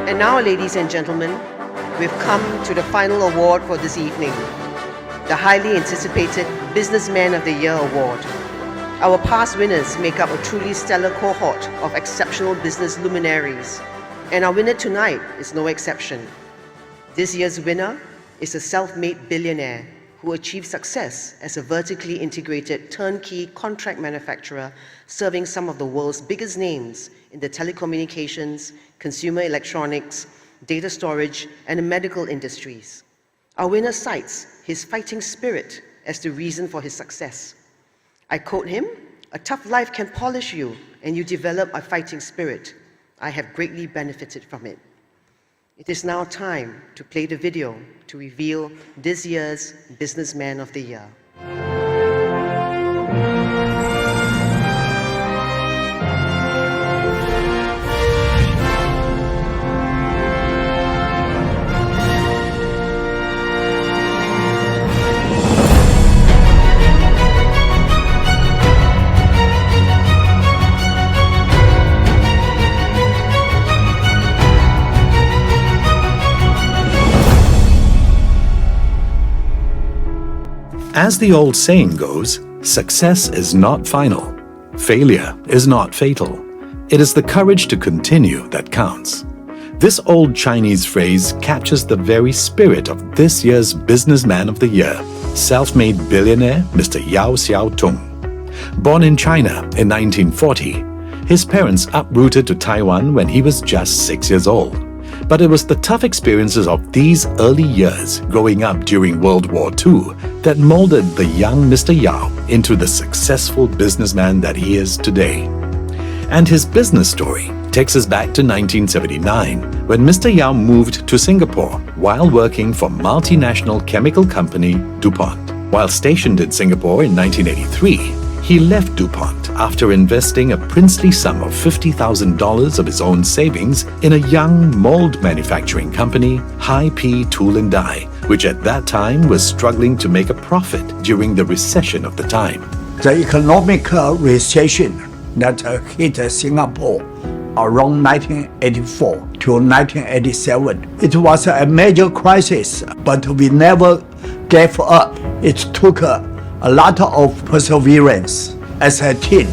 And now, ladies and gentlemen, we've come to the final award for this evening, the highly anticipated Businessman of the Year Award. Our past winners make up a truly stellar cohort of exceptional business luminaries, and our winner tonight is no exception. This year's winner is a self-made billionaire who achieved success as a vertically integrated turnkey contract manufacturer serving some of the world's biggest names in the telecommunications, consumer electronics, data storage, and the medical industries. Our winner cites his fighting spirit as the reason for his success. I quote him, "A tough life can polish you, and you develop a fighting spirit. I have greatly benefited from it." It is now time to play the video to reveal this year's Businessman of the Year. As the old saying goes, success is not final. Failure is not fatal. It is the courage to continue that counts. This old Chinese phrase captures the very spirit of this year's Businessman of the Year, self-made billionaire Mr. Yao Xiaotong. Born in China in 1940, his parents uprooted to Taiwan when he was just 6 years old. But it was the tough experiences of these early years growing up during World War II that molded the young Mr. Yao into the successful businessman that he is today. And his business story takes us back to 1979 when Mr. Yao moved to Singapore while working for multinational chemical company DuPont. While stationed in Singapore in 1983, he left DuPont after investing a princely sum of $50,000 of his own savings in a young mold manufacturing company, Hi-P Tool and Die, which at that time was struggling to make a profit during the recession of the time. The economic recession that hit Singapore around 1984 to 1987, it was a major crisis, but we never gave up. It took a lot of perseverance. As a team,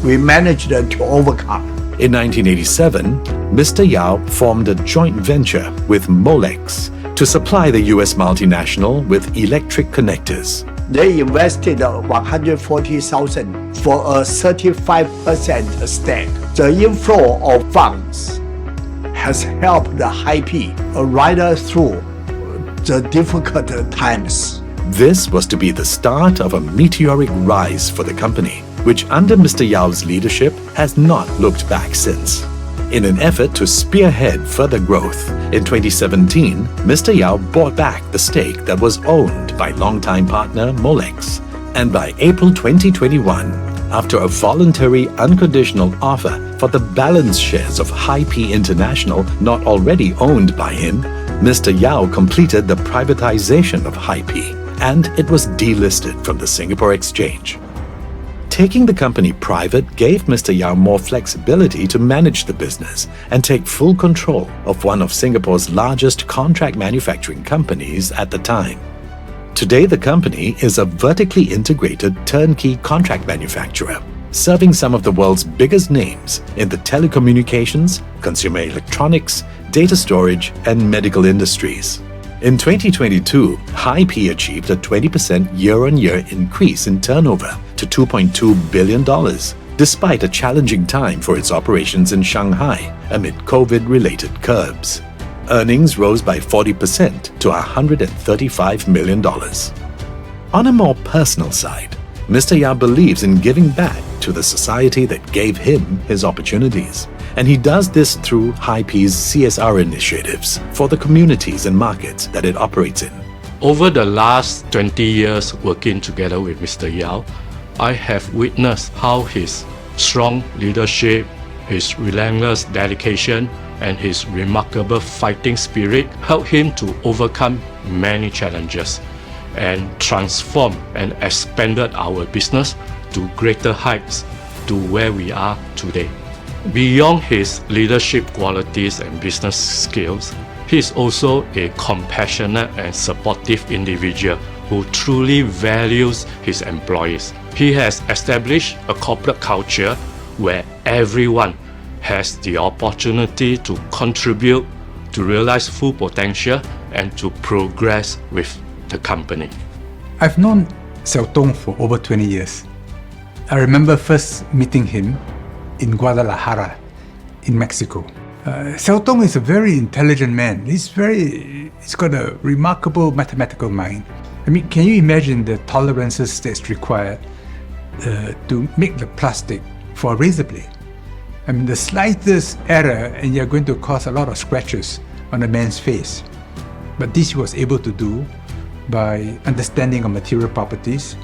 we managed to overcome. In 1987, Mr. Yao formed a joint venture with Molex to supply the US multinational with electric connectors. They invested $140,000 for a 35% stake. The inflow of funds has helped the Hi-P ride through the difficult times. This was to be the start of a meteoric rise for the company, which under Mr. Yao's leadership has not looked back since. In an effort to spearhead further growth, in 2017, Mr. Yao bought back the stake that was owned by longtime partner Molex. And by April 2021, after a voluntary unconditional offer for the balance shares of Hi-P International not already owned by him, Mr. Yao completed the privatization of Hi-P, and it was delisted from the Singapore Exchange. Taking the company private gave Mr. Yao more flexibility to manage the business and take full control of one of Singapore's largest contract manufacturing companies at the time. Today, the company is a vertically integrated turnkey contract manufacturer, serving some of the world's biggest names in the telecommunications, consumer electronics, data storage, and medical industries. In 2022, Hi-P achieved a 20% year-on-year increase in turnover to $2.2 billion, despite a challenging time for its operations in Shanghai amid COVID-related curbs. Earnings rose by 40% to $135 million. On a more personal side, Mr. Yao believes in giving back to the society that gave him his opportunities. And he does this through Hi-P's CSR initiatives for the communities and markets that it operates in. Over the last 20 years working together with Mr. Yao, I have witnessed how his strong leadership, his relentless dedication, and his remarkable fighting spirit helped him to overcome many challenges and transform and expanded our business to greater heights to where we are today. Beyond his leadership qualities and business skills, he is also a compassionate and supportive individual who truly values his employees. He has established a corporate culture where everyone has the opportunity to contribute, to realize full potential, and to progress with the company. I've known Xiaotong for over 20 years. I remember first meeting him in Guadalajara, in Mexico. Xiaotong is a very intelligent man. He's got a remarkable mathematical mind. I mean, can you imagine the tolerances that's required to make the plastic for a razor blade? I mean, the slightest error and you're going to cause a lot of scratches on a man's face. But this he was able to do by understanding of material properties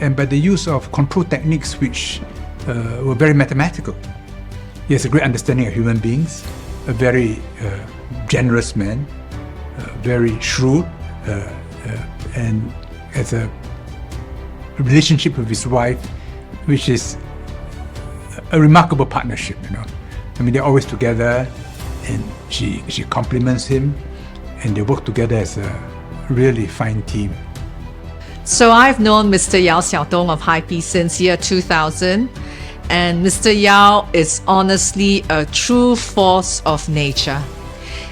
and by the use of control techniques which were very mathematical. He has a great understanding of human beings, a very generous man, very shrewd, and has a relationship with his wife, which is a remarkable partnership, you know. I mean, they're always together, and she compliments him, and they work together as a really fine team. So I've known Mr. Yao Xiaotong of HiP since year 2000, and Mr. Yao is honestly a true force of nature.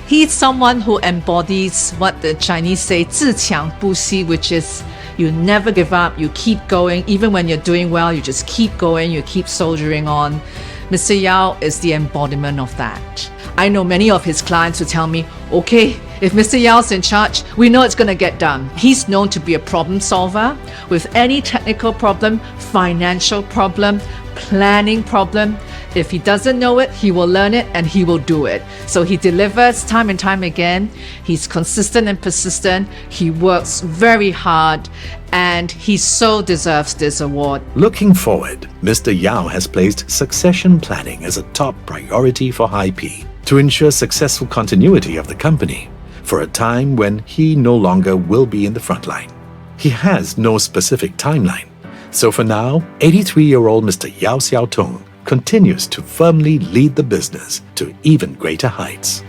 He's someone who embodies what the Chinese say, 自强不息, which is you never give up, you keep going. Even when you're doing well, you just keep going, you keep soldiering on. Mr. Yao is the embodiment of that. I know many of his clients who tell me, okay, if Mr. Yao's in charge, we know it's going to get done. He's known to be a problem solver with any technical problem, financial problem, planning problem. If he doesn't know it, he will learn it and he will do it. So he delivers time and time again. He's consistent and persistent. He works very hard, and he so deserves this award. Looking forward, Mr. Yao has placed succession planning as a top priority for HiP to ensure successful continuity of the company for a time when he no longer will be in the front line. He has no specific timeline. So for now, 83-year-old Mr. Yao Xiaotong continues to firmly lead the business to even greater heights.